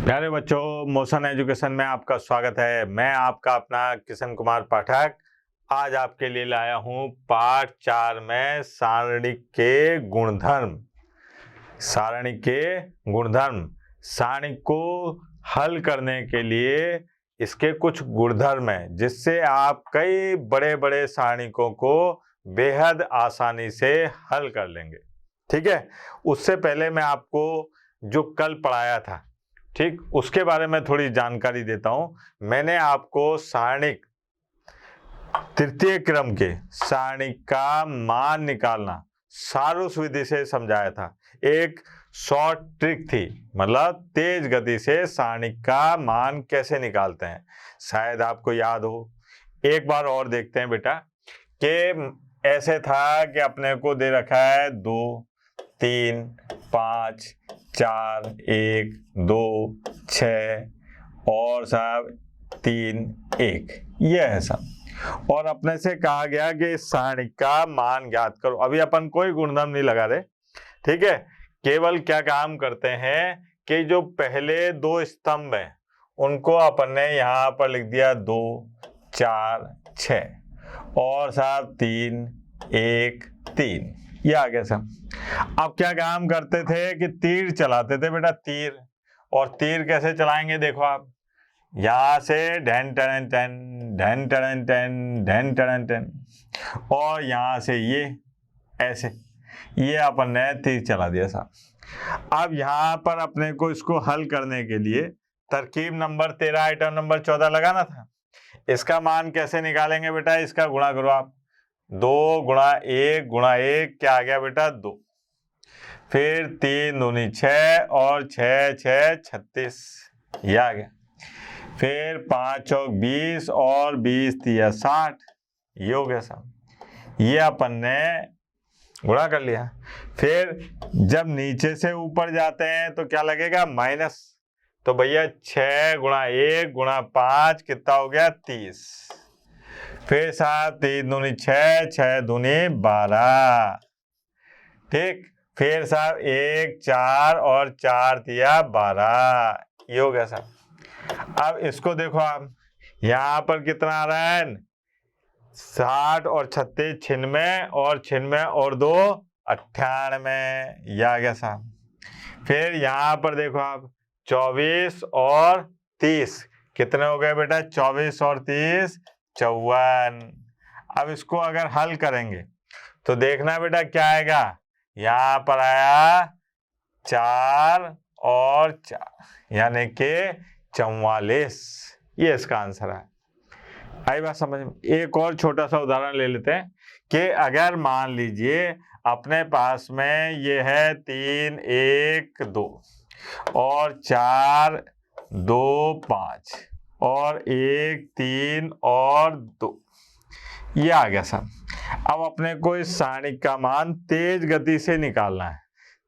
प्यारे बच्चों, motion education में आपका स्वागत है। मैं आपका अपना किशन कुमार पाठक आज आपके लिए लाया हूं पाठ 4 में सारणी के गुणधर्म। सारणी को हल करने के लिए इसके कुछ गुणधर्म हैं जिससे आप कई बड़े बड़े सारणिकों को बेहद आसानी से हल कर लेंगे। ठीक है, उससे पहले मैं आपको जो कल पढ़ाया था, ठीक, उसके बारे में थोड़ी जानकारी देता हूं। मैंने आपको सारणिक तृतीय क्रम के सारणिक का मान निकालना सारूस विधि से समझाया था। एक शॉर्ट ट्रिक थी, मतलब तेज गति से सारणिक का मान कैसे निकालते हैं, शायद आपको याद हो। एक बार और देखते हैं बेटा कि ऐसे था कि अपने को दे रखा है 2, 3, 5, 4, 1, 2, 6 और साहब 3, 1, ये है सब। और अपने से कहा गया कि इस सारणी का मान ज्ञात करो। अभी अपन कोई गुणधर्म नहीं लगा रहे, ठीक है, केवल क्या काम करते हैं कि जो पहले दो स्तंभ हैं उनको अपन ने यहाँ पर लिख दिया 2, 4, 6 और साहब 3, 1, 3, ये आ गया सब। अब क्या काम करते थे कि तीर चलाते थे बेटा, तीर। और तीर कैसे चलाएंगे देखो आप, यहां से ढन टन टन ढन टन टन ढन टन टन, और यहां से ये ऐसे, ये अपन ने तीर चला दिया साहब। अब यहां पर अपने को इसको हल करने के लिए तरकीब नंबर 13 आइटम नंबर 14 लगाना था। इसका मान कैसे निकालेंगे बेटा, इसका गुणा करो आप। 2 गुणा 1 गुणा 1 क्या आ गया बेटा, 2। फिर 3 दूनी 6 और 6 6 36, ये आ गया। फिर 5 चौक 20 और 20 तिया 60, ये हो गया साहब। ये अपन ने गुणा कर लिया। फिर जब नीचे से ऊपर जाते हैं तो क्या लगेगा, माइनस। तो भैया 6 गुणा 1 गुणा 5 कितना हो गया, 30। फिर साहब 3 दूनी 6 6 दूनी 12, ठीक। फिर साहब 1 4 और 4 तिया 12, ये हो गया साहब। अब इसको देखो आप, यहां पर कितना आ रहा है, 60 और 36 96 और 96 और 2 98, ये आ गया साहब। फिर यहां पर देखो आप 24 और 30 कितने हो गए बेटा, 24 और 30 54। अब इसको अगर हल करेंगे तो देखना बेटा क्या आएगा, यहां पर आया 4 और 4 यानी कि 44, ये इसका आंसर है। आई बात समझ में। एक और छोटा सा उदाहरण ले लेते हैं कि अगर मान लीजिए अपने पास में ये है 3 1 2 और 4 2 5 और 1 3 और 2, ये आ गया सर। अब अपने को इस सारणी का मान तेज गति से निकालना है।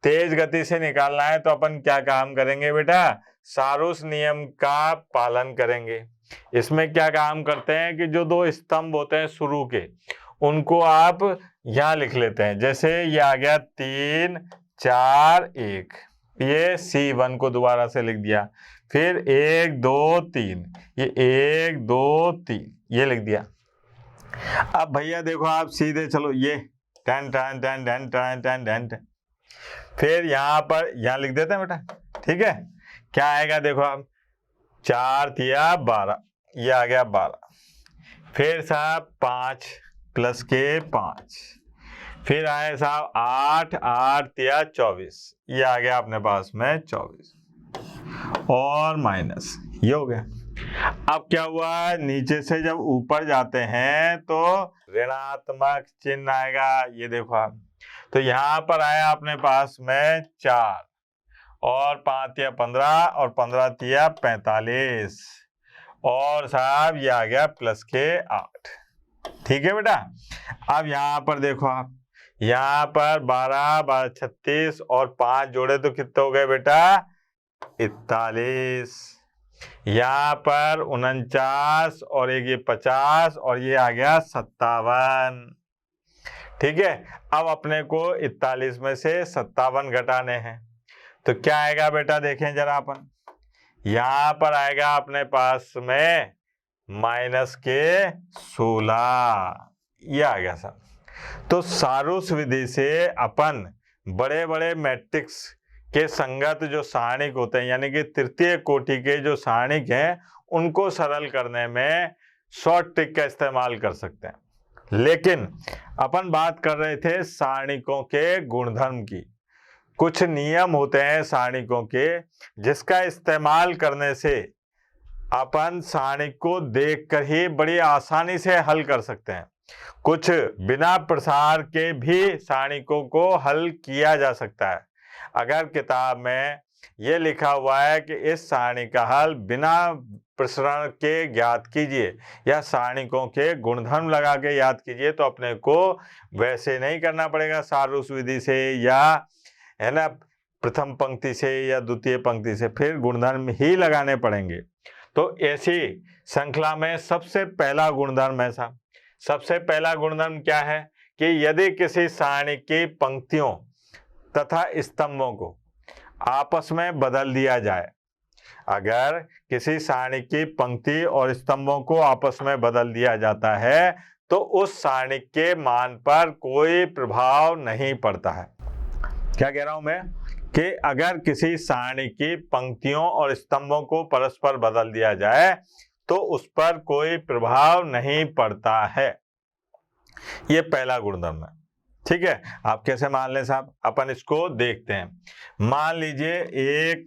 तेज गति से निकालना है तो अपन क्या काम करेंगे बेटा, सारूस नियम का पालन करेंगे। इसमें क्या काम करते हैं कि जो दो स्तंभ होते हैं शुरू के, उनको आप यहां लिख लेते हैं। जैसे ये आ गया 3 4 1, ये C1 को दोबारा से लिख दिया। फिर 1 2 3, ये 1 2 3, ये लिख दिया। अब भैया देखो आप सीधे चलो, ये टन टन टन टन टन टन टन टन, फिर यहाँ पर यहाँ लिख देते हैं बेटा, ठीक है। क्या आएगा देखो आप, 4 तिया 12, ये आ गया 12। फिर साहब 5 प्लस के 5, फिर आए साहब 8 8 तिया 24, ये आ गया अपने पास में 24 और माइनस, ये हो गया। अब क्या हुआ, नीचे से जब ऊपर जाते हैं तो ऋणात्मक चिन्ह आएगा, ये देखो आप। तो यहां पर आया अपने पास में 4 और 5 तिया 15 और 15 तिया 45 और साहब ये आ गया प्लस के 8, ठीक है बेटा। अब यहां पर देखो आप, यहां पर 12 12 36 और 5 जोड़े तो कितने हो गए बेटा, 41। यहाँ पर 49 और एक ये 50 और ये आ गया 57, ठीक है। अब अपने को 41 में से 57 घटाने हैं तो क्या आएगा बेटा, देखें जरा अपन, यहां पर आएगा अपने पास में माइनस के 16, ये आ गया सर। तो सारूस विधि से अपन बड़े बड़े मैट्रिक्स के संगत जो सारणिक होते हैं, यानी कि तृतीय कोटि के जो सारणिक हैं, उनको सरल करने में शॉर्ट ट्रिक का इस्तेमाल कर सकते हैं। लेकिन अपन बात कर रहे थे सारणिकों के गुणधर्म की। कुछ नियम होते हैं सारणिकों के, जिसका इस्तेमाल करने से अपन सारणिक को देखकर ही बड़ी आसानी से हल कर सकते हैं। कुछ बिना प्रसार के भी सारणिकों को हल किया जा सकता है। अगर किताब में यह लिखा हुआ है कि इस सारणी का हल बिना प्रसरण के ज्ञात कीजिए या सारणिकों के गुणधर्म लगा के याद कीजिए, तो अपने को वैसे नहीं करना पड़ेगा सारूस विधि से या है ना प्रथम पंक्ति से या द्वितीय पंक्ति से, फिर गुणधर्म ही लगाने पड़ेंगे। तो ऐसी श्रृंखला में सबसे पहला गुणधर्म ऐसा, सबसे पहला गुणधर्म क्या है कि यदि किसी सारणी की पंक्तियों तथा स्तंभों को आपस में बदल दिया जाए, अगर किसी सारणी की पंक्ति और स्तंभों को आपस में बदल दिया जाता है तो उस सारणी के मान पर कोई प्रभाव नहीं पड़ता है। क्या कह रहा हूं मैं कि अगर किसी सारणी की पंक्तियों और स्तंभों को परस्पर बदल दिया जाए तो उस पर कोई प्रभाव नहीं पड़ता है। ये पहला गुणधर्म है। ठीक है, आप कैसे मान लें साहब, अपन इसको देखते हैं। मान लीजिए एक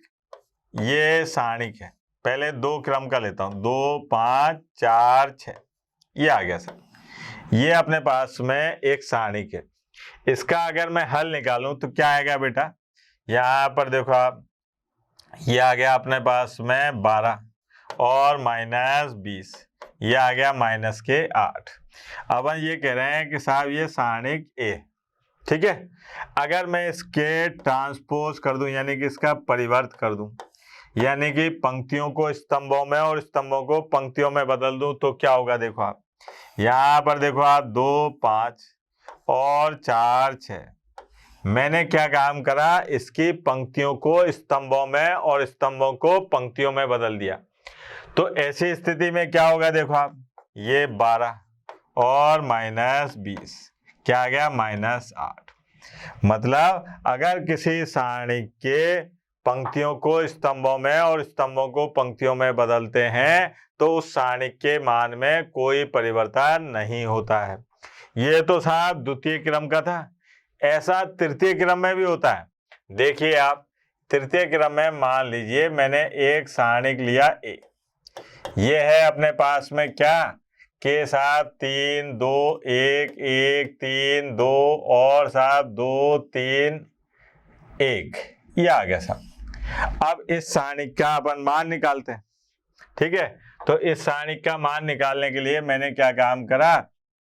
ये सारणिक है, पहले दो क्रम का लेता हूं, 2 5 4 6, ये आ गया सर। ये अपने पास में एक सारणिक है। इसका अगर मैं हल निकालूं तो क्या आएगा बेटा, यहां पर देखो आप, ये आ गया अपने पास में 12 और -20, ये आ गया माइनस के 8। अब हम ये कह रहे हैं कि साहब ये सारणिक ए, ठीक है। अगर मैं इसके ट्रांसपोज कर दूं, यानी कि इसका परिवर्त कर दूं, यानी कि पंक्तियों को स्तंभों में और स्तंभों को पंक्तियों में बदल दूं, तो क्या होगा देखो आप, यहां पर देखो आप 2 5 और 4 6, मैंने क्या काम करा, इसकी पंक्तियों को स्तंभों में और स्तंभों को पंक्तियों में बदल दिया। तो ऐसी स्थिति में क्या होगा देखो आप, ये 12 और -20, क्या आ गया -8। मतलब अगर किसी सारणी के पंक्तियों को स्तंभों में और स्तंभों को पंक्तियों में बदलते हैं तो उस सारणी के मान में कोई परिवर्तन नहीं होता है। ये तो साहब द्वितीय क्रम का था। ऐसा तृतीय क्रम में भी होता है। देखिए आप, तृतीय क्रम में मान लीजिए मैंने एक सारणिक लिया ए, ये है अपने पास में क्या के साथ 3 2 1 1 3 2 और साहब 2 3 1, ये आ गया साहब। अब इस सारणिक का अपन मान निकालते हैं। ठीक है, तो इस सारणिक का मान निकालने के लिए मैंने क्या काम करा,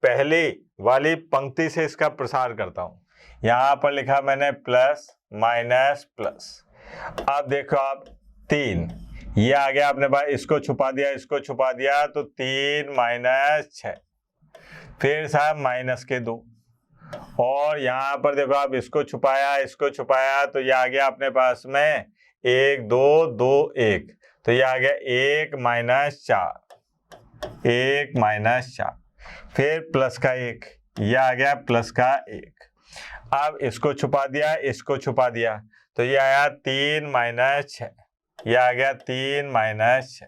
पहली वाली पंक्ति से इसका प्रसार करता हूं। यहां पर लिखा मैंने प्लस माइनस प्लस। अब देखो आप 3, ये आ गया अपने पास, इसको छुपा दिया, इसको छुपा दिया, तो 3 -6, फिर साहब माइनस के 2, और यहां पर देखो आप इसको छुपाया, इसको छुपाया, तो ये आ गया अपने पास में 1 2 2 1, तो ये आ गया 1 -4, 1 -4, फिर प्लस का 1, ये आ गया प्लस का 1। अब इसको छुपा दिया, इसको छुपा दिया, तो ये आया 3 -6, ये आ गया 3 -6।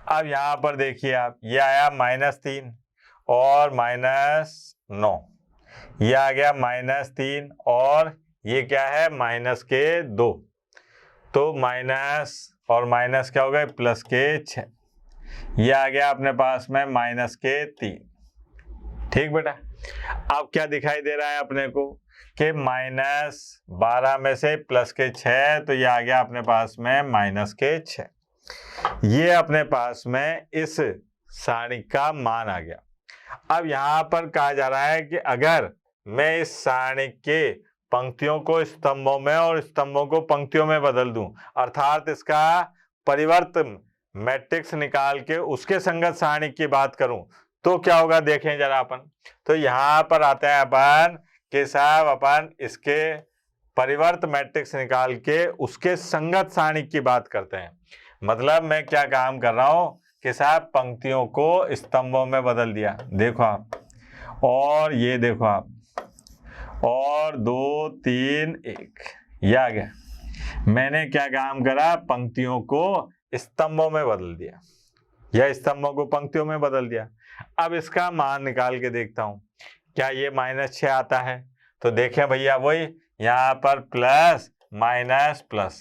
अब यहां पर देखिए आप, ये आया -3 और -9, ये आ गया -3 और ये क्या है माइनस के 2, तो माइनस और माइनस क्या हो गए प्लस के 6, ये आ गया अपने पास में माइनस के 3। ठीक बेटा, अब क्या दिखाई दे रहा है अपने को कि -12 में से प्लस के 6, तो ये आ गया अपने पास में माइनस के 6। ये अपने पास में इस सारणी का मान आ गया। अब यहां पर कहा जा रहा है कि अगर मैं इस सारणी के पंक्तियों को स्तंभों में और स्तंभों को पंक्तियों में बदल दूं, अर्थात इसका परिवर्तन मैट्रिक्स निकाल के उसके संगत सारणी की बात करूं, तो क्या होगा देखें जरा अपन। तो यहां पर आता है अपन कि साहब अपन इसके परिवर्त मैट्रिक्स निकाल के उसके संगत सारणी की बात करते हैं। मतलब मैं क्या काम कर रहा हूं कि साहब पंक्तियों को स्तंभों में बदल दिया। देखो आप, और ये देखो आप, और 2 3 1, ये आ गया। मैंने क्या काम करा, पंक्तियों को स्तंभों में बदल दिया, या स्तंभों को पंक्तियों में बदल दिया। अब इसका मान निकाल के देखता हूं, क्या ये -6 आता है? तो देखें भैया, वही यहाँ पर प्लस माइनस प्लस,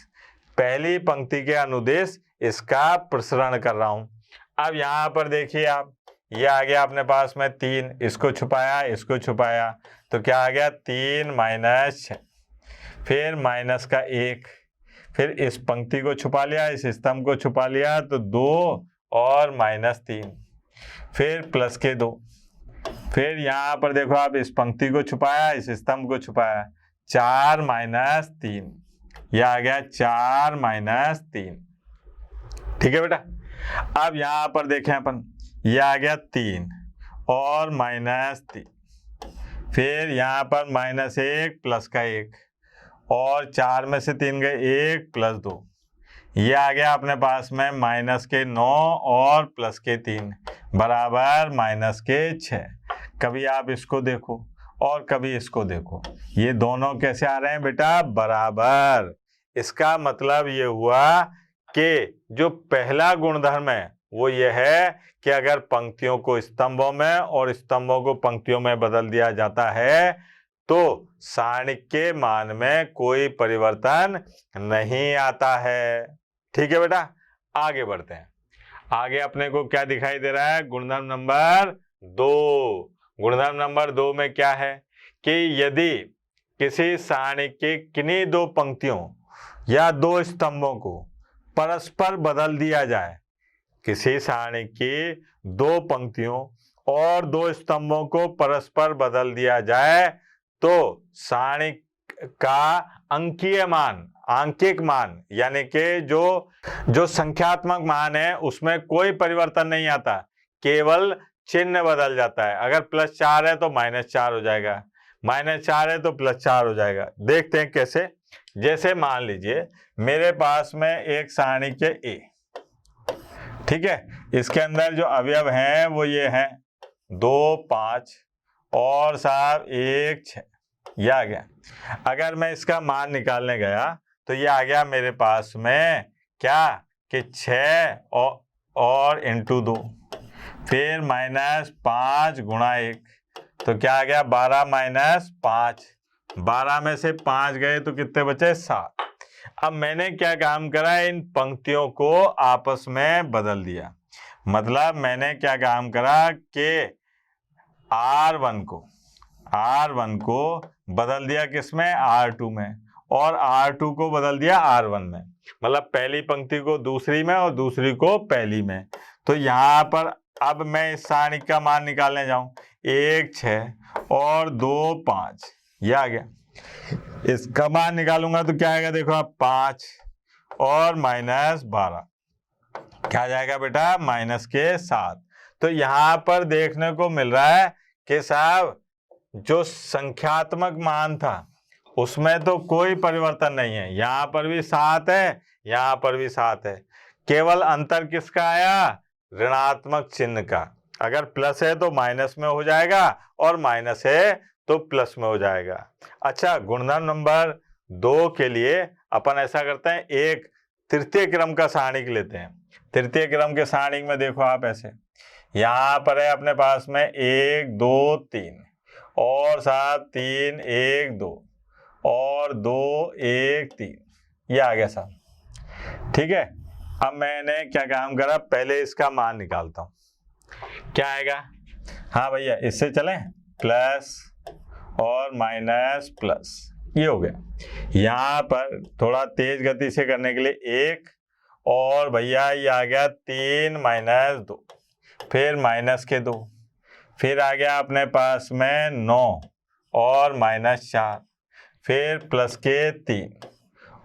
पहली पंक्ति के अनुदेश इसका प्रसरण कर रहा हूं। अब यहाँ पर देखिए आप, ये आ गया अपने पास में 3, इसको छुपाया, इसको छुपाया, तो क्या आ गया 3 - 6, फिर माइनस का 1, फिर इस पंक्ति को छुपा लिया, इस स्तंभ को छुपा लिया, तो 2 और -3, फिर प्लस के 2, फिर यहाँ पर देखो आप, इस पंक्ति को छुपाया, इस स्तंभ को छुपाया, 4 - 3, यह आ गया 4 - 3। ठीक है बेटा। अब यहाँ पर देखें अपन, यह आ गया 3 और -3, फिर यहाँ पर -1 प्लस का 1, और 4 में से 3 गए, 1 प्लस 2, ये आ गया अपने पास में माइनस के 9 और प्लस के 3 बराबर माइनस के 6। कभी आप इसको देखो और कभी इसको देखो, ये दोनों कैसे आ रहे हैं बेटा, बराबर। इसका मतलब ये हुआ कि जो पहला गुणधर्म है वो ये है कि अगर पंक्तियों को स्तंभों में और स्तंभों को पंक्तियों में बदल दिया जाता है तो सारणी के मान में कोई परिवर्तन नहीं आता है। ठीक है बेटा, आगे बढ़ते हैं। आगे अपने को क्या दिखाई दे रहा है, गुणधर्म नंबर 2। गुणधर्म नंबर 2 में क्या है कि यदि किसी सारणी के किन्हीं 2 पंक्तियों या 2 स्तंभों को परस्पर बदल दिया जाए, किसी सारणी की 2 पंक्तियों और 2 स्तंभों को परस्पर बदल दिया जाए तो सारणी का अंकीय मान, आंकिक मान, यानी कि जो संख्यात्मक मान है उसमें कोई परिवर्तन नहीं आता, केवल चिन्ह बदल जाता है। अगर +4 है तो -4 हो जाएगा, -4 है तो +4 हो जाएगा। देखते हैं कैसे। जैसे मान लीजिए मेरे पास में एक सारणी के ए, ठीक है, इसके अंदर जो अवयव हैं वो ये हैं 2 5 और साहब 1 6, ये आ गया। अगर मैं इसका मान निकालने गया तो ये आ गया मेरे पास में क्या कि 6 और इंटू 2, फिर -5 गुणा 1, तो क्या आ गया 12 - 5, 12 में से 5 गए तो कितने बचे, 7। अब मैंने क्या काम करा, इन पंक्तियों को आपस में बदल दिया। मतलब मैंने क्या काम करा कि R1 को बदल दिया किसमें, R2 में, और R2 को बदल दिया R1 में। मतलब पहली पंक्ति को दूसरी में और दूसरी को पहली में। तो यहाँ पर अब मैं इस सारणी का मान निकालने जाऊं, 1 6 और 2 5, ये आ गया। इसका मान निकालूंगा तो क्या आएगा, देखो आप 5 और -12, क्या आ जाएगा बेटा, -7। तो यहाँ पर देखने को मिल रहा है कि साहब जो संख्यात्मक मान था उसमें तो कोई परिवर्तन नहीं है, यहाँ पर भी 7 है, यहाँ पर भी 7 है, केवल अंतर किसका आया, ऋणात्मक चिन्ह का। अगर प्लस है तो माइनस में हो जाएगा और माइनस है तो प्लस में हो जाएगा। अच्छा, गुणधर्म नंबर 2 के लिए अपन ऐसा करते हैं, एक तृतीय क्रम का सारणिक लेते हैं। तृतीय क्रम के सारणिक में देखो आप ऐसे, यहाँ पर है अपने पास में 1 2 3 और 7 3 1 2 और 2 1 3, ये आ गया साहब। ठीक है, अब मैंने क्या काम करा, पहले इसका मान निकालता हूं, क्या आएगा, हाँ भैया इससे चलें, प्लस और माइनस प्लस, ये हो गया। यहाँ पर थोड़ा तेज गति से करने के लिए 1 और भैया ये आ गया 3 - 2, फिर माइनस के 2, फिर आ गया अपने पास में 9 और -4, फिर प्लस के 3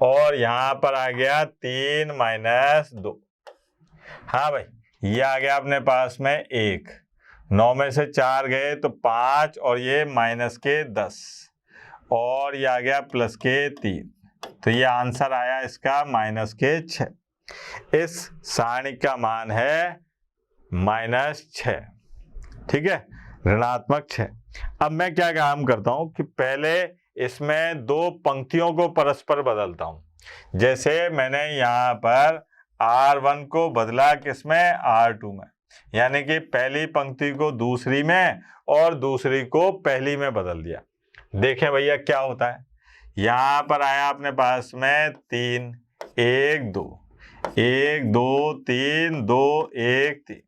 और यहाँ पर आ गया 3 - 2। हाँ भाई, ये आ गया अपने पास में 1, 9 में से 4 गए तो 5 और ये माइनस के 10 और ये आ गया प्लस के 3, तो ये आंसर आया इसका -6। इस सारणी का मान है -6, ठीक है, ऋणात्मक 6। अब मैं क्या काम करता हूं कि पहले इसमें दो पंक्तियों को परस्पर बदलता हूं। जैसे मैंने यहाँ पर R1 को बदला किसमें, R2 में, यानी कि पहली पंक्ति को दूसरी में और दूसरी को पहली में बदल दिया। देखें भैया क्या होता है, यहाँ पर आया अपने पास में 3, 1 2, 1 2 3 2 1 3,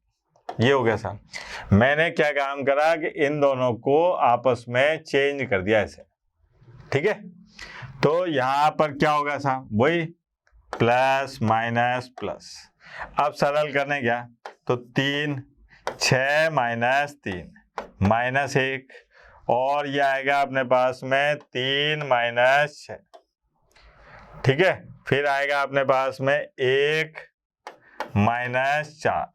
ये हो गया साहब। मैंने क्या काम करा कि इन दोनों को आपस में चेंज कर दिया ऐसे, ठीक है। तो यहाँ पर क्या होगा साहब, वही प्लस माइनस प्लस। अब सरल करने क्या, तो 3 6 -3 -1, और ये आएगा अपने पास में 3 -6, ठीक है। फिर आएगा अपने पास में 1 -4,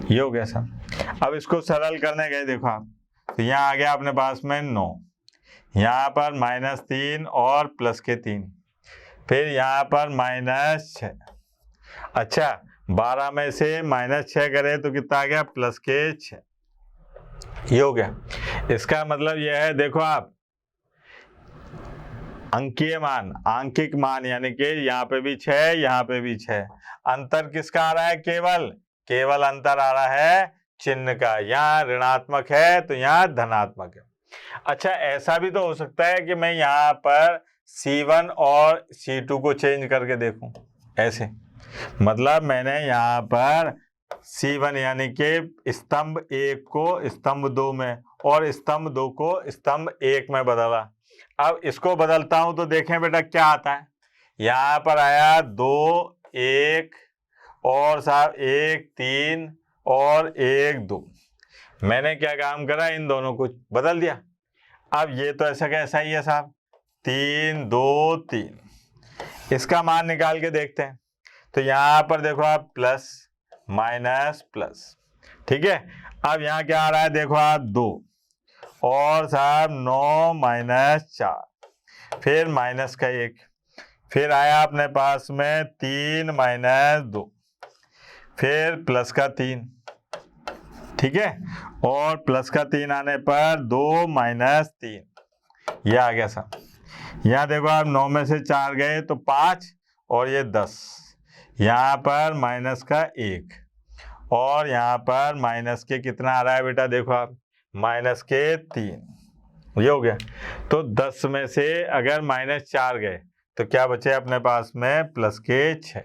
ये हो गया सर। अब इसको सरल करने गए, देखो आप, तो यहाँ आ गया अपने पास में 9, यहाँ पर -3 और प्लस के 3, फिर यहाँ पर -6। अच्छा, 12 में से -6 करें तो कितना आ गया, प्लस के 6, ये हो गया। इसका मतलब यह है, देखो आप, अंकीय मान, आंकिक मान, यानी कि यहाँ पे भी 6, यहाँ पे भी 6। अंतर किसका आ रहा है, केवल अंतर आ रहा है चिन्ह का। यहाँ ऋणात्मक है तो यहाँ धनात्मक है। अच्छा, ऐसा भी तो हो सकता है कि मैं यहाँ पर C1 और C2 को चेंज करके देखूं, ऐसे। मतलब मैंने यहाँ पर C1 यानी कि स्तंभ 1 को स्तंभ 2 में और स्तंभ 2 को स्तंभ 1 में बदला। अब इसको बदलता हूं तो देखें बेटा क्या आता है। यहाँ पर आया 2 1 और साहब 1 3 और 1 2। मैंने क्या काम करा, इन दोनों को बदल दिया। अब ये तो ऐसा कैसा ही है साहब, 3 2 3। इसका मान निकाल के देखते हैं। तो यहाँ पर देखो आप, प्लस माइनस प्लस, ठीक है। अब यहाँ क्या आ रहा है, देखो आप, 2 और साहब 9 -4, फिर माइनस का 1, फिर आया अपने पास में 3 -2, फिर प्लस का 3, ठीक है, और प्लस का 3 आने पर 2 -3, ये आ गया साहब। यहाँ देखो आप, 9 में से 4 गए तो 5 और ये 10, यहाँ पर माइनस का 1 और यहाँ पर माइनस के कितना आ रहा है बेटा, देखो आप, माइनस के 3, ये हो गया। तो 10 में से अगर -4 गए तो क्या बचे अपने पास में, प्लस के 6।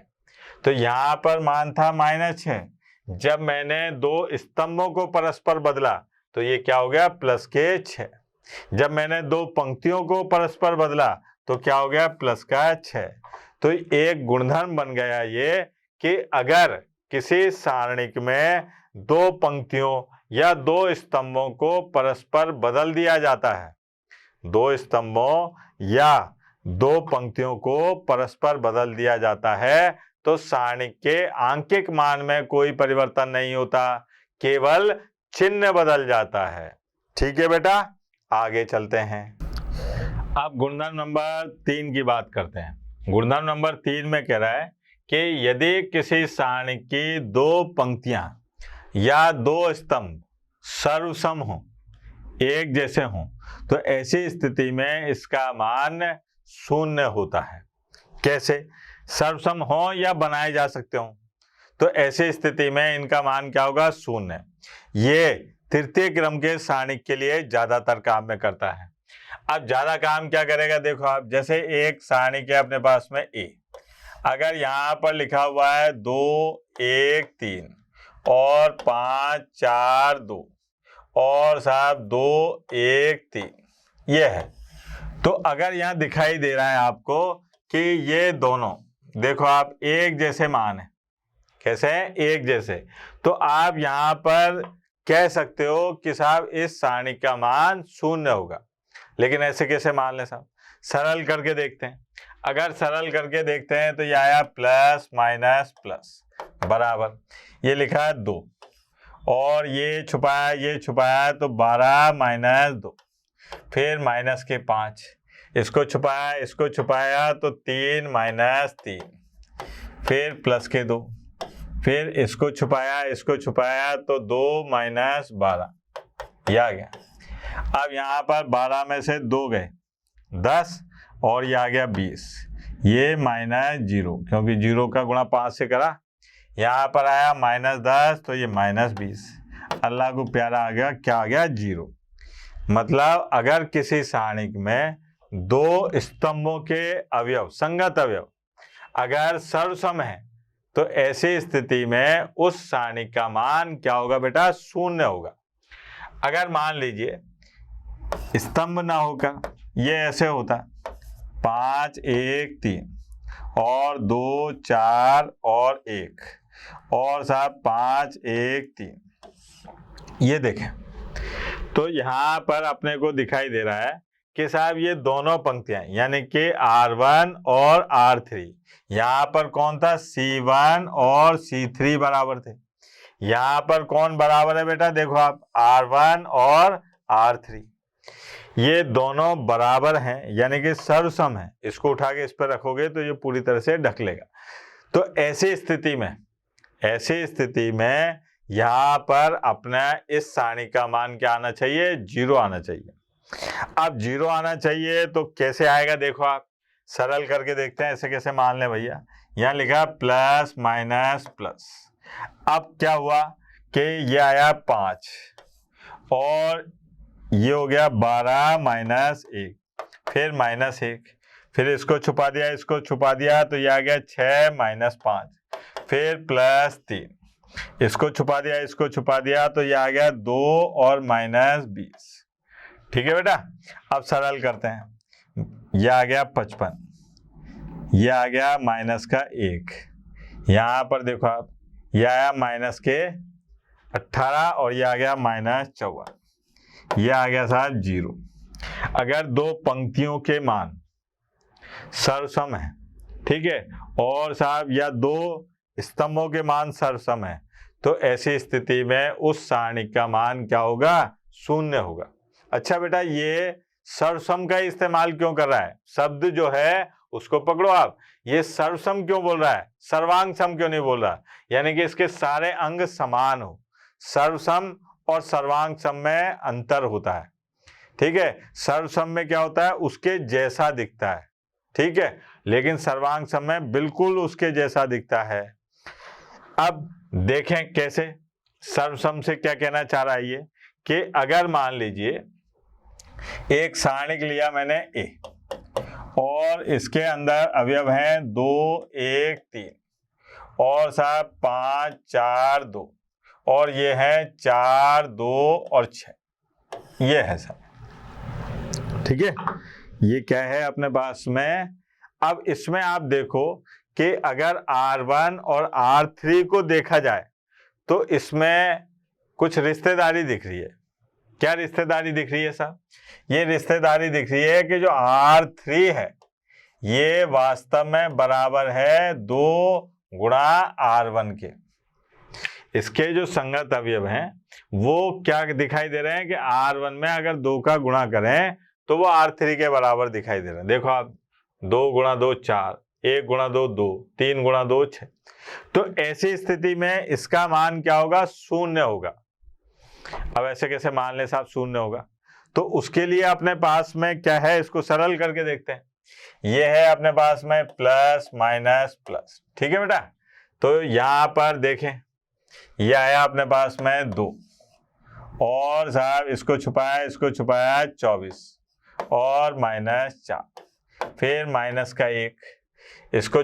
तो यहाँ पर मान था -6, जब मैंने दो स्तंभों को परस्पर बदला तो ये क्या हो गया, प्लस के 6। जब मैंने दो पंक्तियों को परस्पर बदला तो क्या हो गया, प्लस का 6। तो एक गुणधर्म बन गया ये कि अगर किसी सारणिक में दो पंक्तियों या दो स्तंभों को परस्पर बदल दिया जाता है, दो स्तंभों या दो पंक्तियों को परस्पर बदल दिया जाता है, तो सारणिक के आंकिक मान में कोई परिवर्तन नहीं होता, केवल चिन्ह बदल जाता है। ठीक है बेटा, आगे चलते हैं। अब गुणधर्म नंबर 3 की बात करते हैं। गुणधर्म नंबर 3 में कह रहा है कि यदि किसी सारणी की दो पंक्तियां या दो स्तंभ सर्वसम हो, एक जैसे हों, तो ऐसी स्थिति में इसका मान 0 होता है। कैसे? सर्वसम हो या बनाए जा सकते हो, तो ऐसी स्थिति में इनका मान क्या होगा, 0। ये तृतीय क्रम के सारणिक के लिए ज्यादातर काम में करता है। अब ज्यादा काम क्या करेगा, देखो आप, जैसे एक सारणिक है अपने पास में ए, अगर यहाँ पर लिखा हुआ है 2 1 3 और 5 4 2 और साहब 2 1 3, ये है, तो अगर यहाँ दिखाई दे रहा है आपको कि ये दोनों, देखो आप, एक जैसे मान है। कैसे हैं? एक जैसे। तो आप यहाँ पर कह सकते हो कि साहब इस सारणी का मान 0 होगा। लेकिन ऐसे कैसे मान लें साहब? सरल करके देखते हैं। अगर सरल करके देखते हैं तो ये आया प्लस माइनस प्लस बराबर, ये लिखा है 2 और ये छुपाया तो 12 - 2, फिर माइनस के 5, इसको छुपाया तो 3 - 3, फिर प्लस के 2, फिर इसको छुपाया तो 2 माइनस 12, ये आ गया। अब यहाँ पर 12 में से 2 गए 10 और ये आ गया 20, ये माइनस 0 क्योंकि 0 का गुणा 5 से करा। यहाँ पर आया माइनस 10 तो ये माइनस 20, अल्लाह को प्यारा आ गया, क्या आ गया 0। मतलब अगर किसी सारणिक में दो स्तंभों के अवयव, संगत अवयव अगर सर्वसम है तो ऐसी स्थिति में उस सारणिक का मान क्या होगा बेटा, 0 होगा। अगर मान लीजिए स्तंभ ना होकर ये ऐसे होता 5 1 3 और 2 4 और 1 और साहब 5 1 3, ये देखें तो यहाँ पर अपने को दिखाई दे रहा है कि साहब ये दोनों पंक्तियां यानी कि R1 और R3, यहाँ पर कौन था, C1 और C3 बराबर थे। यहाँ पर कौन बराबर है बेटा, देखो आप R1 और R3, ये दोनों बराबर हैं यानी कि सर्वसम है। इसको उठा के इस पर रखोगे तो ये पूरी तरह से ढक लेगा। तो ऐसी स्थिति में यहाँ पर अपना इस सारणी का मान क्या आना चाहिए, 0 आना चाहिए। अब 0 आना चाहिए तो कैसे आएगा, देखो आप सरल करके देखते हैं। ऐसे कैसे मान लें भैया, यहाँ लिखा प्लस माइनस प्लस। अब क्या हुआ कि ये आया 5 और ये हो गया 12 माइनस 1, फिर माइनस 1, फिर इसको छुपा दिया तो ये आ गया 6 माइनस 5, फिर प्लस 3, इसको छुपा दिया तो ये आ गया 2 और माइनस 20। ठीक है बेटा, अब सरल करते हैं। ये आ गया 55, ये आ गया माइनस का 1, यहाँ पर देखो आप ये आया माइनस के 18 और ये आ गया माइनस 54, ये आ गया साहब 0। अगर दो पंक्तियों के मान सर्वसम है, ठीक है, और साहब या दो स्तंभों के मान सर्वसम है तो ऐसी स्थिति में उस सारणी का मान क्या होगा, 0 होगा। अच्छा बेटा, ये सर्वसम का इस्तेमाल क्यों कर रहा है, शब्द जो है उसको पकड़ो आप। ये सर्वसम क्यों बोल रहा है, सर्वांग सम क्यों नहीं बोल रहा, यानी कि इसके सारे अंग समान हो। सर्वसम और सर्वांग सम में अंतर होता है, ठीक है। सर्वसम में क्या होता है, उसके जैसा दिखता है, ठीक है, लेकिन सर्वांग सम में बिल्कुल उसके जैसा दिखता है। अब देखें कैसे, सर्वसम से क्या कहना चाह रहा है ये कि अगर मान लीजिए एक सारणिक लिया मैंने ए और इसके अंदर अवयव हैं 2 1 3 और साहब 5 4 2 और ये है 4 2 और 6, ये है सब, ठीक है। ये क्या है अपने पास में। अब इसमें आप देखो कि अगर R1 और R3 को देखा जाए तो इसमें कुछ रिश्तेदारी दिख रही है। क्या रिश्तेदारी दिख रही है साहब, ये रिश्तेदारी दिख रही है कि जो R3 है ये वास्तव में बराबर है 2 गुणा R1 के। इसके जो संगत अवयव हैं वो क्या दिखाई दे रहे हैं कि R1 में अगर 2 का गुणा करें तो वो R3 के बराबर दिखाई दे रहे हैं। देखो आप 2 गुणा 2 4, 1 गुणा 2 2, 3 गुणा 2 6। तो ऐसी स्थिति में इसका मान क्या होगा, 0 होगा। अब ऐसे कैसे मान ले साहब 0 होगा, तो उसके लिए अपने पास में क्या है, इसको सरल करके देखते हैं। ये है अपने पास में प्लस माइनस प्लस, ठीक है बेटा। तो यहाँ पर देखें ये आया अपने पास में 2 और साहब इसको छुपाया 24 और माइनस 4, फिर माइनस का 1, इसको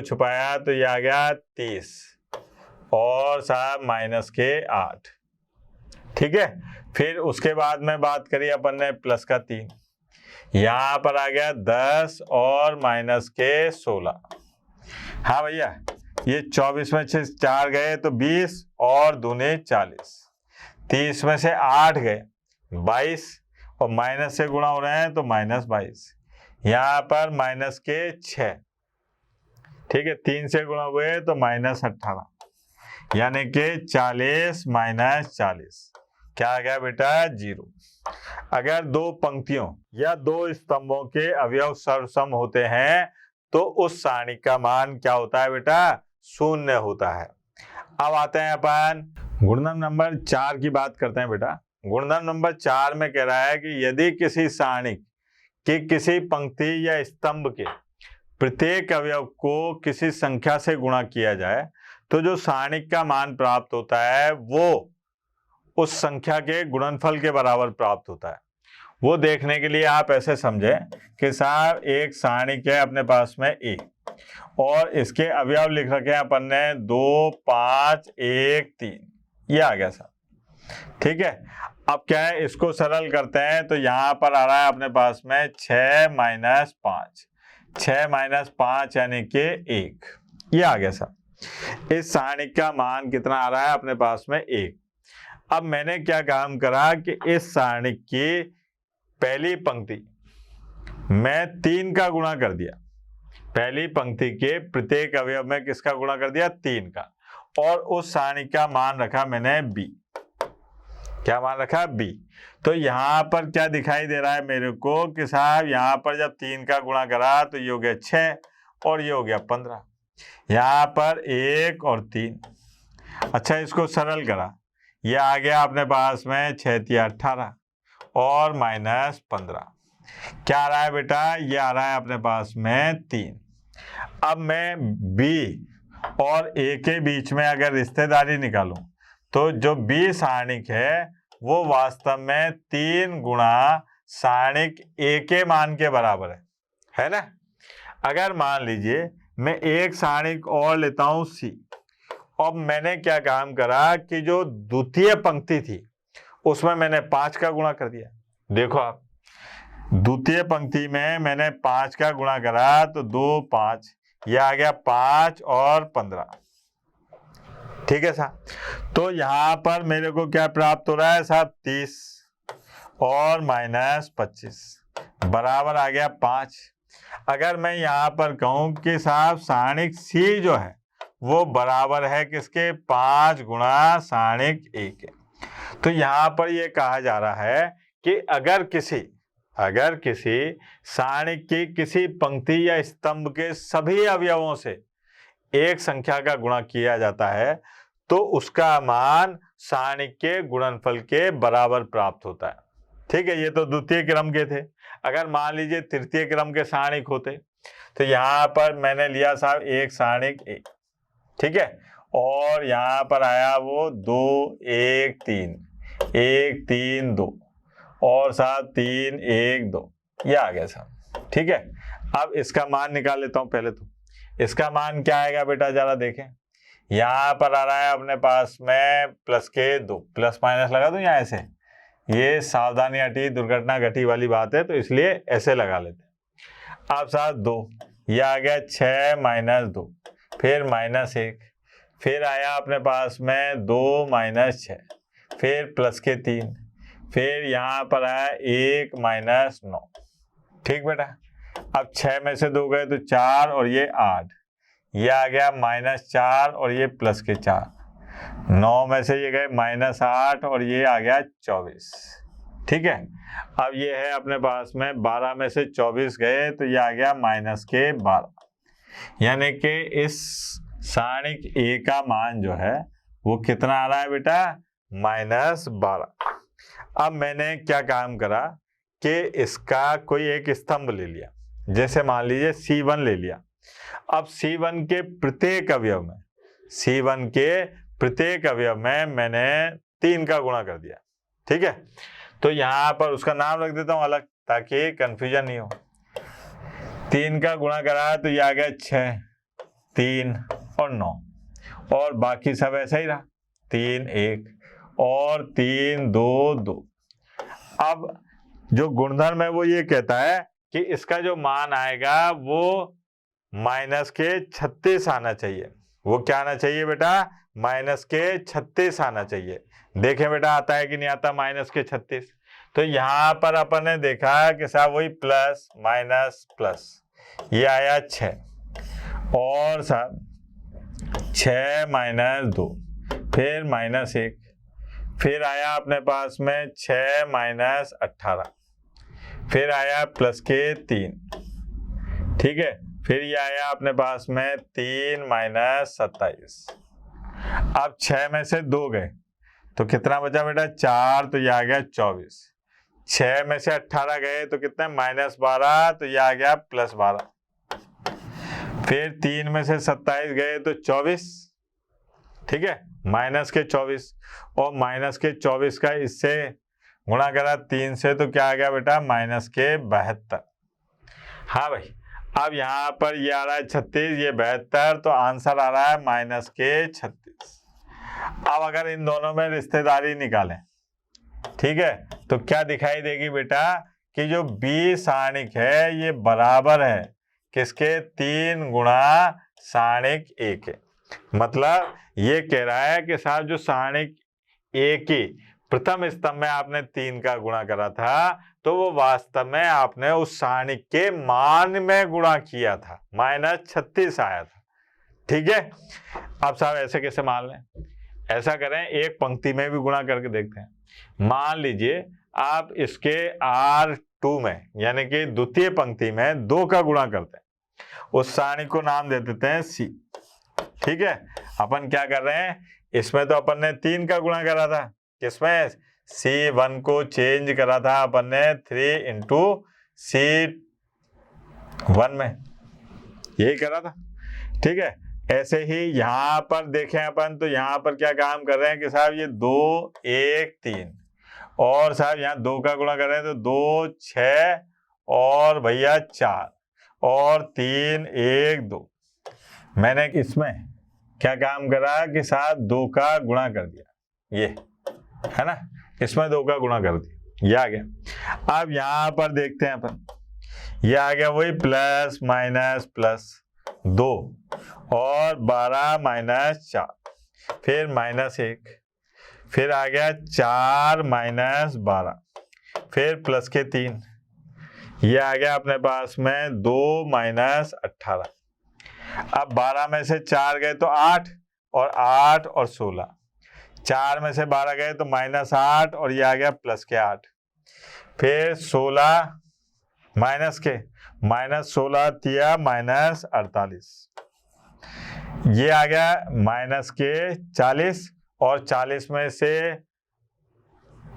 छुपाया तो ये आ गया 30 और साहब माइनस के 8, ठीक है। फिर उसके बाद में बात करी अपन ने प्लस का 3, यहाँ पर आ गया 10 और माइनस के 16। हाँ भैया, ये 24 में से 4 गए तो 20 और दूने 40, 30 में से 8 गए 22 और माइनस से गुणा हो रहे हैं तो माइनस 22, यहाँ पर माइनस के 6, ठीक है, 3 से गुणा हुए तो माइनस 18, यानी कि 40 माइनस 40 क्या आ गया बेटा, 0। अगर दो पंक्तियों या दो स्तंभों के अवयव सर्वसम होते हैं तो उस सारणी का मान क्या होता है बेटा? शून्य होता है। अब आते हैं अपन गुणधर्म नंबर 4 की बात करते हैं बेटा। गुणधर्म नंबर 4 में कह रहा है कि यदि किसी सारणी की किसी पंक्ति या स्तंभ के प्रत्येक अवयव को किसी संख्या से गुणा किया जाए तो जो सारणी का मान प्राप्त होता है वो उस संख्या के गुणनफल के बराबर प्राप्त होता है। वो देखने के लिए आप ऐसे समझें कि साहब एक सारणी है अपने पास में ए और इसके अवयव लिख रखे हैं अपन ने 2, 5, 1, 3, ये आ गया साहब। ठीक है, अब क्या है, इसको सरल करते हैं तो यहां पर आ रहा है अपने पास में 6 - 5, 6 - 5 यानी कि 1, ये आ गया साहब। इस सारणी का मान कितना आ रहा है अपने पास में? 1। अब मैंने क्या काम करा कि इस सारणी की पहली पंक्ति में 3 का गुणा कर दिया। पहली पंक्ति के प्रत्येक अवयव में किसका गुणा कर दिया? 3 का। और उस सारणी का मान रखा मैंने b। क्या मान रखा? b। तो यहां पर क्या दिखाई दे रहा है मेरे को कि साहब यहां पर जब 3 का गुणा करा तो ये हो गया 6 और ये हो गया 15। यहां पर 1 और 3। अच्छा, इसको सरल करा, ये आ गया अपने पास में 6 × 18 और -15। क्या आ रहा है बेटा? ये आ रहा है अपने पास में 3। अब मैं b और a के बीच में अगर रिश्तेदारी निकालूं तो जो b सारणिक है वो वास्तव में 3 गुणा सारणिक a के मान के बराबर है ना। अगर मान लीजिए मैं एक सारणिक और लेता हूं c, अब मैंने क्या काम करा कि जो द्वितीय पंक्ति थी उसमें मैंने 5 का गुणा कर दिया। देखो आप, द्वितीय पंक्ति में मैंने 5 का गुणा करा तो 2, 5, यह आ गया 5 और 15। ठीक है साहब, तो यहां पर मेरे को क्या प्राप्त हो रहा है साहब? 30 और -25 बराबर आ गया 5। अगर मैं यहां पर कहूं कि साहब सारणिक C जो है वो बराबर है किसके? 5 गुणा सारणिक A के। तो यहां पर ये कहा जा रहा है कि अगर किसी सारणी की किसी पंक्ति या स्तंभ के सभी अवयवों से एक संख्या का गुणा किया जाता है तो उसका मान सारणी के गुणनफल के बराबर प्राप्त होता है। ठीक है, ये तो द्वितीय क्रम के थे। अगर मान लीजिए तृतीय क्रम के सारणिक होते तो यहां पर मैंने लिया साहब एक सारणिक A, ठीक है, और यहां पर आया वो 2, 1, 3, 1, 3, 2 और साहब 3, 1, 2, ये आ गया साहब। ठीक है, अब इसका मान निकाल लेता हूं पहले। तो इसका मान क्या आएगा बेटा? जरा देखें, यहां पर आ रहा है अपने पास में प्लस के 2, प्लस माइनस लगा दूं या ऐसे? ये सावधानी हटी, दुर्घटना घटी वाली बात है तो इसलिए ऐसे लगा लेते हैं। अब साहब 2, ये आ गया 6 - 2, फिर -1, फिर आया अपने पास में 2 - 6, फिर प्लस के 3, फिर यहां पर आया 1 - 9। ठीक बेटा, अब 6 में से 2 गए तो 4 और ये 8, ये आ गया -4 और ये प्लस के 4, 9 में से ये गए -8 और ये आ गया 24। ठीक है, अब ये है अपने पास में 12 में से 24 गए तो ये आ गया -12, यानी कि इस सारणिक A का मान जो है वो कितना आ रहा है बेटा? -12। अब मैंने क्या काम करा कि इसका कोई एक स्तंभ ले लिया, जैसे मान लीजिए C1 ले लिया। अब C1 के प्रत्येक अवयव में मैंने 3 का गुणा कर दिया। ठीक है, तो यहां पर उसका नाम रख देता हूं अलग ताकि कंफ्यूजन नहीं हो। 3 का गुणा करा तो ये आ गया 6, 3 और 9, और बाकी सब ऐसा ही रहा, 3, 1 और 3, 2, 2। अब जो गुणधर्म है वो ये कहता है कि इसका जो मान आएगा वो -36 आना चाहिए। वो क्या आना चाहिए बेटा? -36 आना चाहिए। देखें बेटा आता है कि नहीं आता -36। तो यहां पर अपन ने देखा कि साहब वही प्लस माइनस प्लस, ये आया 6 और साहब 6 - 2, फिर -1, फिर आया अपने पास में 6 - 18, फिर आया प्लस के 3, ठीक है, फिर ये आया अपने पास में 3 माइनस 27। अब 6 में से 2 गए तो कितना बचा बेटा 4, तो ये आ गया 24। 6 में से 18 गए तो कितना माइनस 12, तो ये आ गया प्लस 12। फिर 3 में से 27 गए तो 24, ठीक है, माइनस के 24, और माइनस के 24 का इससे गुणा करा 3 से तो क्या आ गया बेटा माइनस के 72। हाँ भाई, अब यहाँ पर ये आ रहा है 36, ये 72, तो आंसर आ रहा है माइनस के 36। अब अगर इन दोनों में रिश्तेदारी निकालें, ठीक है, तो क्या दिखाई देगी बेटा कि जो बी सारणिक है ये बराबर है किसके, 3 गुणा सारणिक ए के। मतलब ये कह रहा है कि साहब जो सारणिक ए की प्रथम स्तंभ में आपने 3 का गुणा करा था तो वो वास्तव में आपने उस सारणिक के मान में गुणा किया था, माइनस 36 आया था। ठीक है, अब साहब ऐसे कैसे मान लें, ऐसा करें एक पंक्ति में भी गुणा करके देखते हैं। मान लीजिए आप इसके R2 में यानी कि द्वितीय पंक्ति में 2 का गुणा करते हैं, उस सारणिक को नाम दे देते हैं C। ठीक है, अपन क्या कर रहे हैं, इसमें तो अपन ने 3 का गुणा करा था, किसमें C1 को चेंज करा था अपन ने 3 इंटू C1 में, यही करा था। ठीक है, ऐसे ही यहाँ पर देखें अपन तो यहाँ पर क्या काम कर रहे हैं कि साहब ये 2 1 3 और साहब यहाँ 2 का गुणा कर रहे हैं तो 2 6 और भैया 4 और 3 1 2। मैंने इसमें क्या काम करा कि साहब 2 का गुणा कर दिया, ये है ना, इसमें 2 का गुणा कर दिया, ये आ गया। अब यहाँ पर देखते हैं अपन, ये आ गया वही प्लस माइनस प्लस 2 और 12 माइनस 4, फिर माइनस 1, फिर आ गया 4 माइनस 12, फिर प्लस के 3, ये आ गया अपने पास में 2 माइनस 18। अब 12 में से 4 गए तो 8 और 8 और 16, 4 में से 12 गए तो माइनस 8 और ये आ गया प्लस के 8, फिर 16 माइनस के माइनस 16 तिया माइनस 48, ये आ गया माइनस के 40 और 40 में से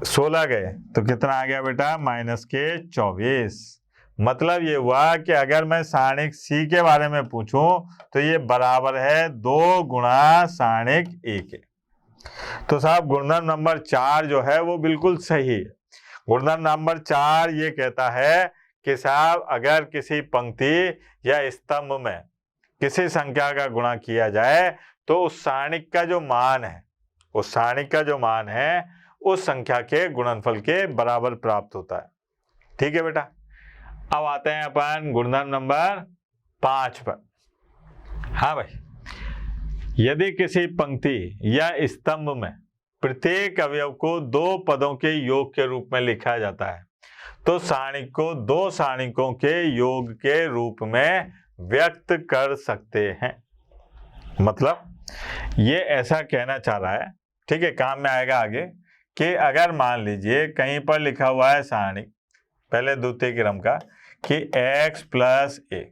16 गए तो कितना आ गया बेटा माइनस के 24। मतलब ये हुआ कि अगर मैं सारणिक C के बारे में पूछूं तो ये बराबर है 2 गुणा सारणिक A के। तो साहब गुणधर्म नंबर 4 जो है वो बिल्कुल सही है। गुणधर्म नंबर 4 ये कहता है कि साहब अगर किसी पंक्ति या स्तंभ में किसी संख्या का गुणा किया जाए तो उस सारणिक का जो मान है, उस सारणिक का जो मान है उस संख्या के गुणनफल के बराबर प्राप्त होता है। ठीक है बेटा, अब आते हैं अपन गुणधर्म नंबर 5 पर। हाँ भाई, यदि किसी पंक्ति या स्तंभ में प्रत्येक अवयव को 2 पदों के योग के रूप में लिखा जाता है तो सारणिक को 2 सारणिकों के योग के रूप में व्यक्त कर सकते हैं। मतलब ये ऐसा कहना चाह रहा है, ठीक है, काम में आएगा आगे, कि अगर मान लीजिए कहीं पर लिखा हुआ है सारणिक पहले द्वितीय क्रम का कि x प्लस ए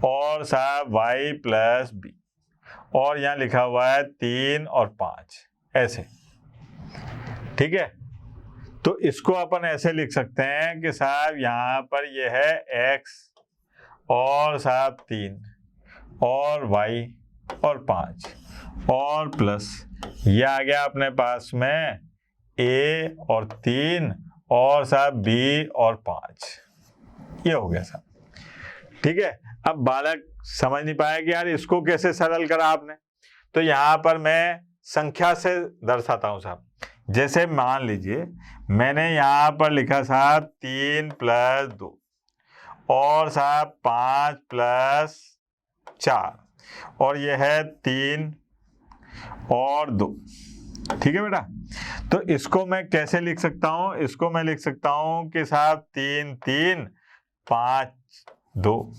और साहब y प्लस बी और यहाँ लिखा हुआ है 3 और 5 ऐसे, ठीक है, तो इसको अपन ऐसे लिख सकते हैं कि साहब यहाँ पर ये है x और साहब 3 और y और 5 और प्लस ये आ गया अपने पास में a और 3 और साहब b और 5, ये हो गया साहब। ठीक है, अब बालक समझ नहीं पाया कि यार इसको कैसे सरल करा आपने, तो यहाँ पर मैं संख्या से दर्शाता हूँ साहब। जैसे मान लीजिए मैंने यहाँ पर लिखा साहब 3 प्लस 2 और साहब 5 प्लस 4 और ये है 3 और 2। ठीक है बेटा, तो इसको मैं कैसे लिख सकता हूँ, इसको मैं लिख सकता हूँ कि साहब 3 3 5 2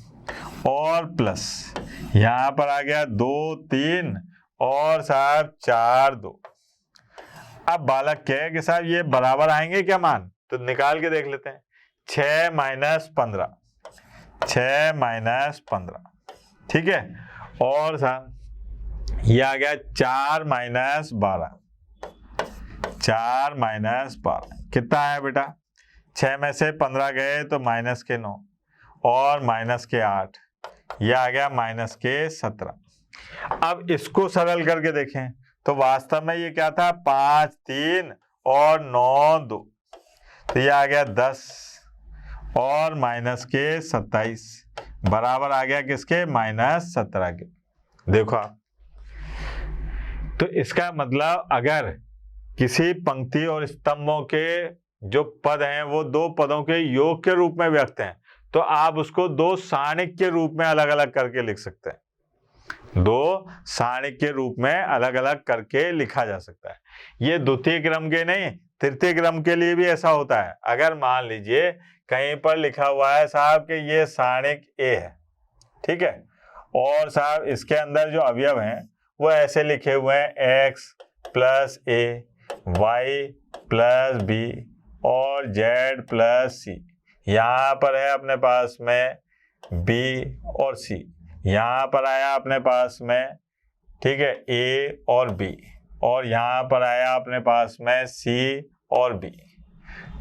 और प्लस यहाँ पर आ गया 2 3 और साहब 4 2। अब बालक कहे कि साहब ये बराबर आएंगे क्या मान, तो निकाल के देख लेते हैं। 6 माइनस 15, 6 माइनस 15, ठीक है। और साहब ये आ गया 4 माइनस 12, 4 माइनस 12 कितना आया बेटा? 6 में से 15 गए तो माइनस के 9 और माइनस के 8, ये आ गया माइनस के 17। अब इसको सरल करके देखें तो वास्तव में ये क्या था? 5 3 और 9 2, तो ये आ गया 10 और माइनस के 27 बराबर आ गया किसके? माइनस 17 के। देखो आप, तो इसका मतलब अगर किसी पंक्ति और स्तंभों के जो पद हैं वो दो पदों के योग के रूप में व्यक्त हैं, तो आप उसको दो सारणिक के रूप में अलग अलग करके लिख सकते हैं। दो सारणिक के रूप में अलग अलग करके लिखा जा सकता है। ये द्वितीय क्रम के नहीं, तृतीय क्रम के लिए भी ऐसा होता है। अगर मान लीजिए कहीं पर लिखा हुआ है साहब कि ये सारणिक ए है, ठीक है, और साहब इसके अंदर जो अवयव हैं वो ऐसे लिखे हुए हैं x प्लस ए, वाई प्लस बी और z प्लस सी। यहाँ पर है अपने पास में b और c, यहाँ पर आया अपने पास में, ठीक है, a और b, और यहाँ पर आया अपने पास में c और b,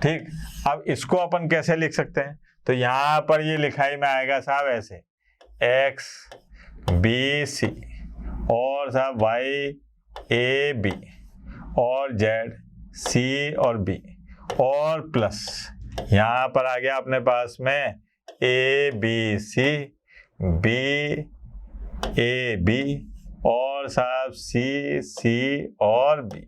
ठीक। अब इसको अपन कैसे लिख सकते हैं? तो यहाँ पर ये लिखाई में आएगा साहब ऐसे x b c और साहब y a b और z c और b और प्लस यहाँ पर आ गया अपने पास में a b c b a b और साहब c c और b।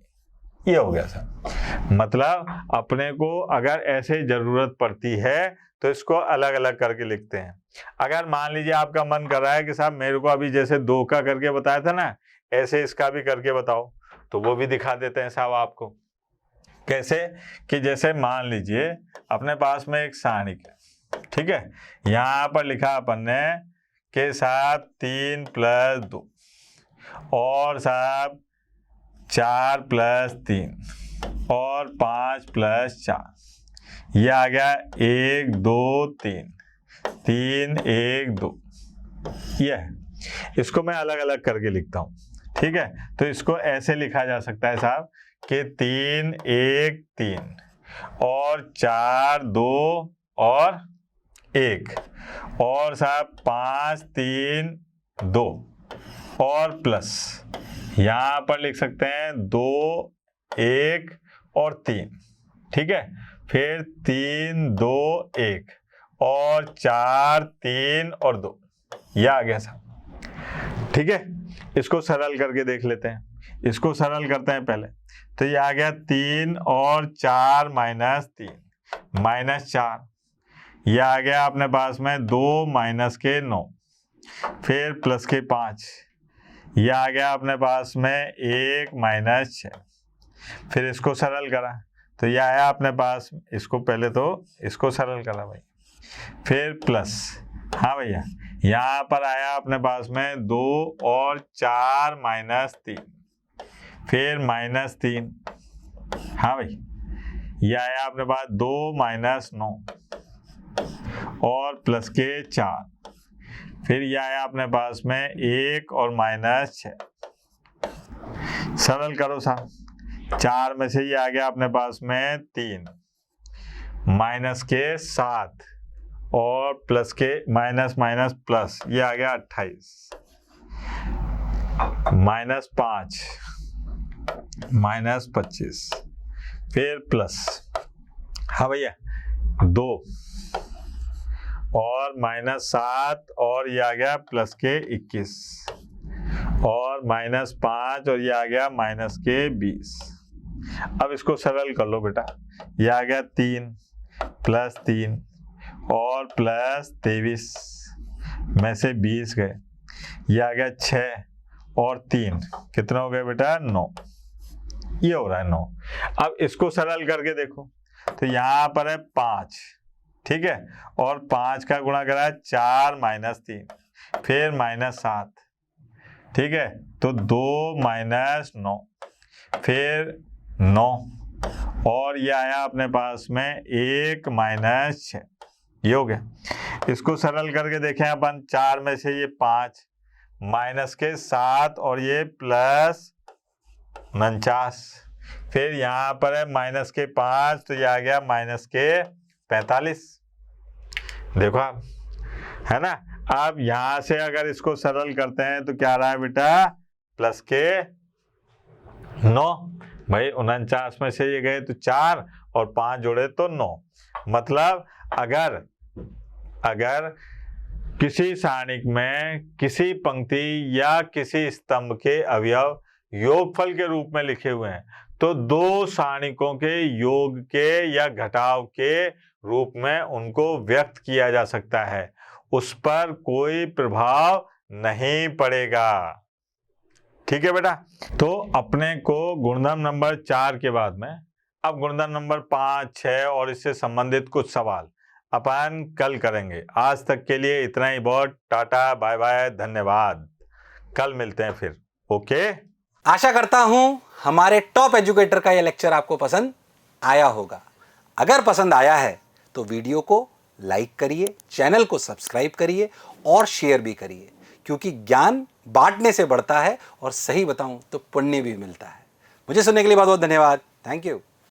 ये हो गया सर। मतलब अपने को अगर ऐसे जरूरत पड़ती है तो इसको अलग अलग करके लिखते हैं। अगर मान लीजिए आपका मन कर रहा है कि साहब मेरे को अभी जैसे 2 का करके बताया था ना, ऐसे इसका भी करके बताओ, तो वो भी दिखा देते हैं साहब आपको। कैसे? कि जैसे मान लीजिए अपने पास में एक सारणिक है, ठीक है, यहाँ पर लिखा अपन ने कि साहब 3 प्लस 2 और साहब 4 प्लस 3 और 5 प्लस 4, ये आ गया 1 2 3 3 1 2, ये है। इसको मैं अलग अलग करके लिखता हूँ, ठीक है। तो इसको ऐसे लिखा जा सकता है साहब कि 3 1 3 और 4 2 और 1 और साहब 5 3 2 और प्लस यहाँ पर लिख सकते हैं 2 1 और 3, ठीक है, फिर 3 2 1 और 4 3 और 2, यह आ गया साहब, ठीक है। इसको सरल करके देख लेते हैं। इसको सरल करते हैं पहले। तो ये आ गया 3 और 4 माइनस 3 माइनस 4, ये आ गया अपने पास में 2 माइनस के 9, फिर प्लस के 5, ये आ गया अपने पास में 1 माइनस 6, फिर इसको सरल करा तो ये आया अपने पास, इसको पहले तो इसको सरल करा भाई, फिर प्लस, हाँ भैया, यहाँ पर आया अपने पास में 2 और 4 माइनस 3, फिर माइनस 3, हाँ भाई, ये आया अपने पास 2 माइनस 9 और प्लस के 4, फिर ये आया अपने पास में 1 और माइनस 6। सरल करो साहब, 4 में से ये आ गया अपने पास में 3 माइनस के 7 और प्लस के माइनस माइनस प्लस, ये आ गया 28 माइनस 5 माइनस 25, फिर प्लस, हाँ भैया, 2 और माइनस 7 और ये आ गया प्लस के 21 और माइनस 5 और ये आ गया माइनस के 20। अब इसको सरल कर लो बेटा, ये आ गया 3 प्लस 3 और प्लस 23 में से 20 गए, ये आ गया 6 और 3 कितना हो गया बेटा? 9, ये हो रहा है 9। अब इसको सरल करके देखो तो यहाँ पर है 5, ठीक है, और 5 का गुणा करा है 4 माइनस 3 फिर माइनस 7, ठीक है, तो 2 माइनस 9 फिर 9 और ये आया अपने पास में 1 माइनस 6, ये हो गया। इसको सरल करके देखें अपन, 4 में से ये 5 माइनस के 7 और ये प्लस 49, फिर यहाँ पर है माइनस के 5 तो ये आ गया माइनस के 45। देखो आप, है ना। अब यहां से अगर इसको सरल करते हैं तो क्या रहा है बेटा, प्लस के 9। भाई 49 में से ये गए तो 4 और 5 जोड़े तो 9। मतलब अगर किसी सारणिक में किसी पंक्ति या किसी स्तंभ के अवयव योगफल के रूप में लिखे हुए हैं तो दो सारणिकों के योग के या घटाव के रूप में उनको व्यक्त किया जा सकता है, उस पर कोई प्रभाव नहीं पड़ेगा। ठीक है बेटा। तो अपने को गुणधर्म नंबर 4 के बाद में अब गुणधर्म नंबर 5, 6 और इससे संबंधित कुछ सवाल अपन कल करेंगे। आज तक के लिए इतना ही बहुत। टाटा, बाय बाय, धन्यवाद। कल मिलते हैं फिर। ओके। आशा करता हूं हमारे टॉप एजुकेटर का यह लेक्चर आपको पसंद आया होगा। अगर पसंद आया है तो वीडियो को लाइक करिए, चैनल को सब्सक्राइब करिए और शेयर भी करिए, क्योंकि ज्ञान बांटने से बढ़ता है और सही बताऊं तो पुण्य भी मिलता है। मुझे सुनने के लिए बहुत बहुत धन्यवाद। Thank you.